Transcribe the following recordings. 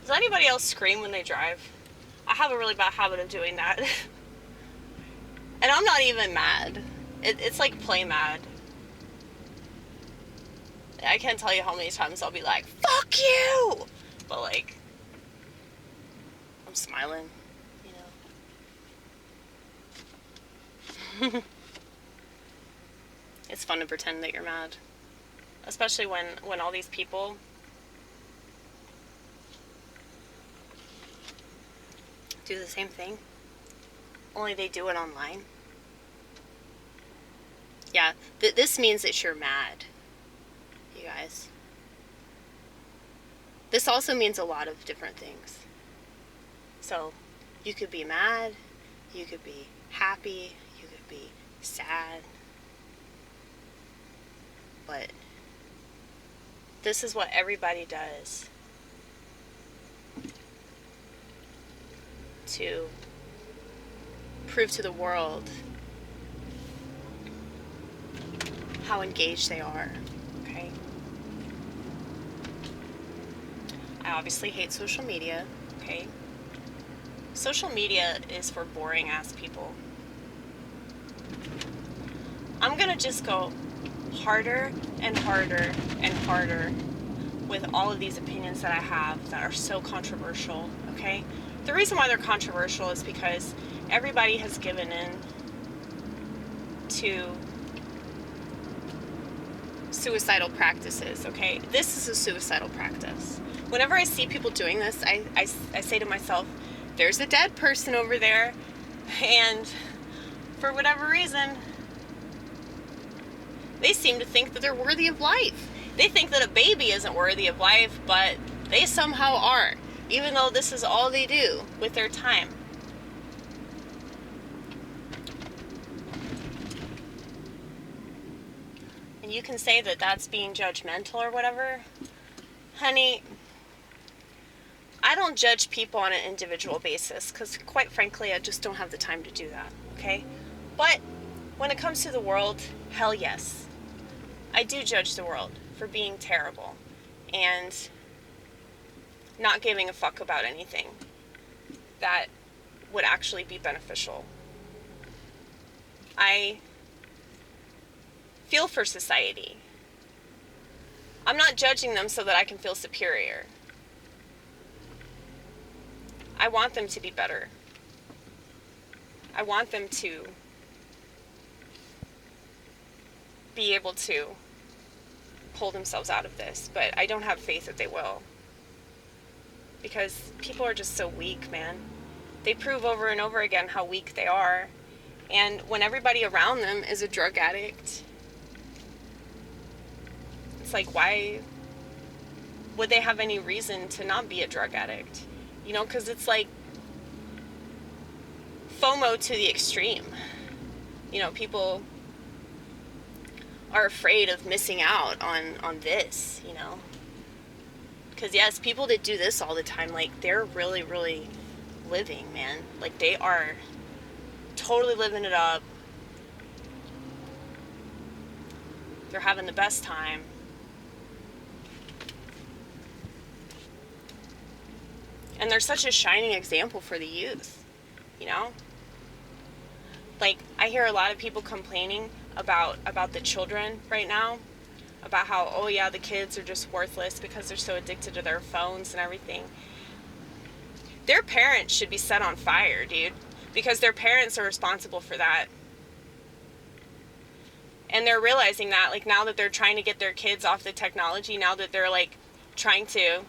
Does anybody else scream when they drive? I have a really bad habit of doing that. And I'm not even mad. It's like play mad. I can't tell you how many times I'll be like, fuck you! But like, I'm smiling, you know. It's fun to pretend that you're mad. Especially when all these people do the same thing. Only they do it online. Yeah, this means that you're mad, you guys. This also means a lot of different things. So, you could be mad, you could be happy, you could be sad. But this is what everybody does to prove to the world how engaged they are, okay? I obviously hate social media, okay? Social media is for boring ass people. I'm gonna just go harder and harder and harder with all of these opinions that I have that are so controversial, okay? The reason why they're controversial is because everybody has given in to suicidal practices, okay? This is a suicidal practice. Whenever I see people doing this, I say to myself, there's a dead person over there, and for whatever reason, they seem to think that they're worthy of life. They think that a baby isn't worthy of life, but they somehow are, even though this is all they do with their time. And you can say that that's being judgmental or whatever. Honey, I don't judge people on an individual basis because, quite frankly, I just don't have the time to do that, okay? But when it comes to the world, hell yes. I do judge the world for being terrible and not giving a fuck about anything that would actually be beneficial. I feel for society. I'm not judging them so that I can feel superior. I want them to be better. I want them to be able to pull themselves out of this, but I don't have faith that they will. Because people are just so weak, man. They prove over and over again how weak they are. And when everybody around them is a drug addict, it's like, why would they have any reason to not be a drug addict? You know, because it's like FOMO to the extreme. You know, people are afraid of missing out on this, you know. Because, yes, people that do this all the time, like, they're really, really living, man. Like, they are totally living it up. They're having the best time. And they're such a shining example for the youth, you know? Like, I hear a lot of people complaining about the children right now, about how, oh yeah, the kids are just worthless because they're so addicted to their phones and everything. Their parents should be set on fire, dude, because their parents are responsible for that. And they're realizing that, like, now that they're trying to get their kids off the technology, now that they're, like, trying to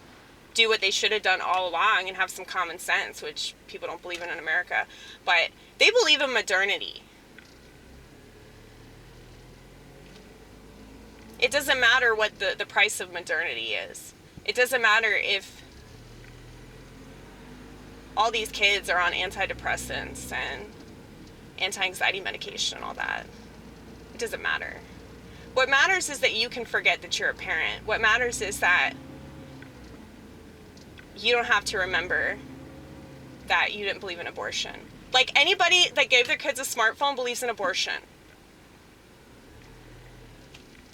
do what they should have done all along and have some common sense, which people don't believe in America, but they believe in modernity. It doesn't matter what the price of modernity is. It doesn't matter if all these kids are on antidepressants and anti-anxiety medication and all that. It doesn't matter. What matters is that you can forget that you're a parent. What matters is that you don't have to remember that you didn't believe in abortion. Like, anybody that gave their kids a smartphone believes in abortion.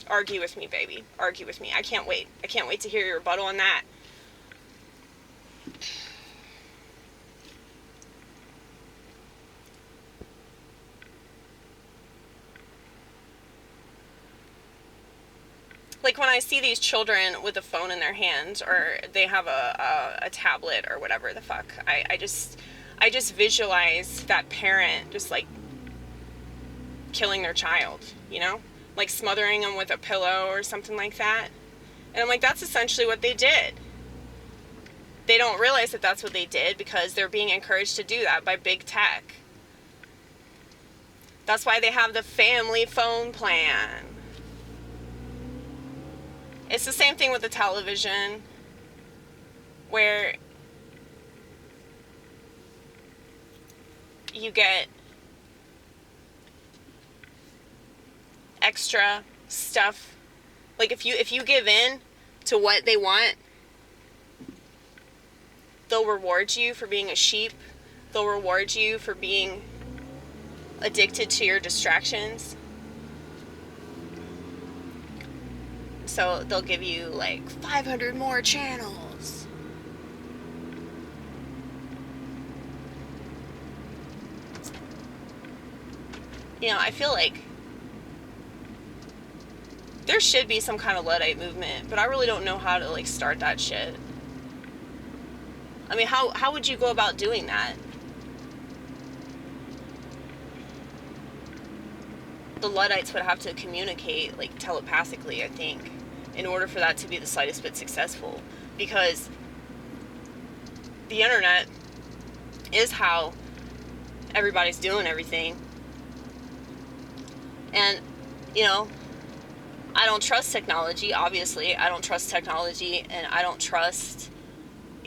Argue with me, baby. Argue with me. I can't wait. I can't wait to hear your rebuttal on that. like when I see these children with a phone in their hand, or they have a tablet or whatever the fuck, I just visualize that parent just like killing their child, you know, like smothering them with a pillow or something like that. And I'm like, that's essentially what they did. They don't realize that that's what they did because they're being encouraged to do that by big tech. That's why they have the family phone plan. It's the same thing with the television, where you get extra stuff. Like if you give in to what they want, they'll reward you for being a sheep. They'll reward you for being addicted to your distractions. So they'll give you like 500 more channels. You know, I feel like there should be some kind of Luddite movement, but I really don't know how to like start that shit. I mean, how would you go about doing that? The Luddites would have to communicate like telepathically, I think, in order for that to be the slightest bit successful, because the internet is how everybody's doing everything. And, you know, I don't trust technology, obviously. I don't trust technology, and I don't trust,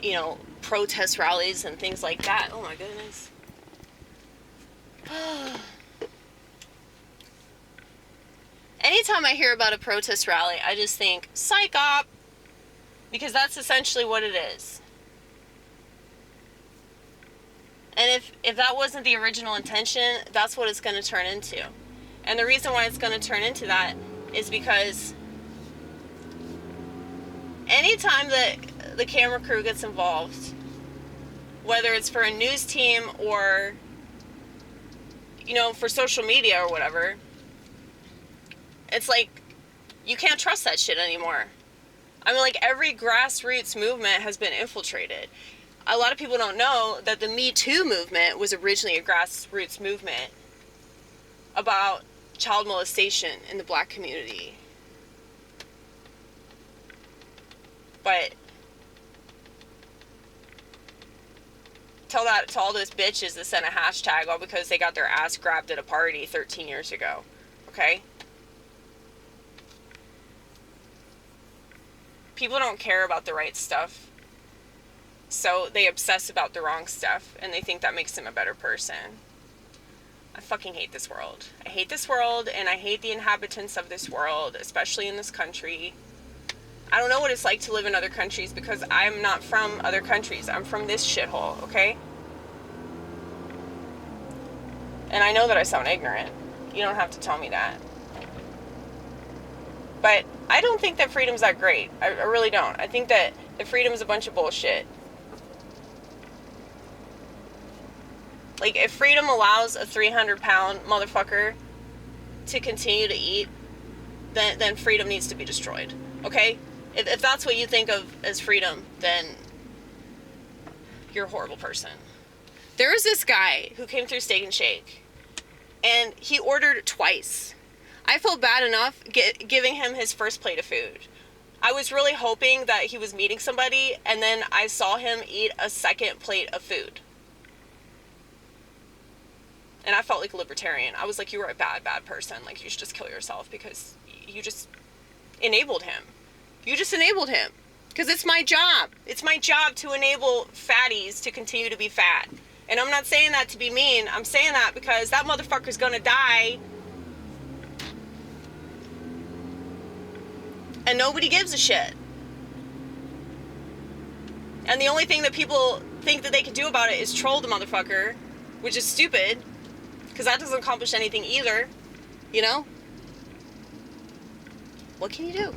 you know, protest rallies and things like that. Oh my goodness. Anytime I hear about a protest rally, I just think, psych op, because that's essentially what it is. And if that wasn't the original intention, that's what it's going to turn into. And the reason why it's going to turn into that is because anytime that the camera crew gets involved, whether it's for a news team or, you know, for social media or whatever, it's like, you can't trust that shit anymore. I mean, like, every grassroots movement has been infiltrated. A lot of people don't know that the Me Too movement was originally a grassroots movement about child molestation in the black community. But tell that to all those bitches that sent a hashtag all because they got their ass grabbed at a party 13 years ago. Okay? People don't care about the right stuff. So they obsess about the wrong stuff, and they think that makes them a better person. I fucking hate this world. I hate this world, and I hate the inhabitants of this world, especially in this country. I don't know what it's like to live in other countries because I'm not from other countries. I'm from this shithole, okay? And I know that I sound ignorant. You don't have to tell me that. But I don't think that freedom's that great. I really don't. I think that the freedom is a bunch of bullshit. Like, if freedom allows a 300-pound motherfucker to continue to eat, then freedom needs to be destroyed. Okay? If that's what you think of as freedom, then you're a horrible person. There was this guy who came through Steak and Shake, and he ordered twice. I felt bad enough giving him his first plate of food. I was really hoping that he was meeting somebody, and then I saw him eat a second plate of food. And I felt like a libertarian. I was like, you were a bad person. Like, you should just kill yourself because you just enabled him. You just enabled him. Because it's my job. It's my job to enable fatties to continue to be fat. And I'm not saying that to be mean. I'm saying that because that motherfucker's gonna die. And nobody gives a shit. And the only thing that people think that they can do about it is troll the motherfucker, which is stupid. Because that doesn't accomplish anything either, you know? What can you do?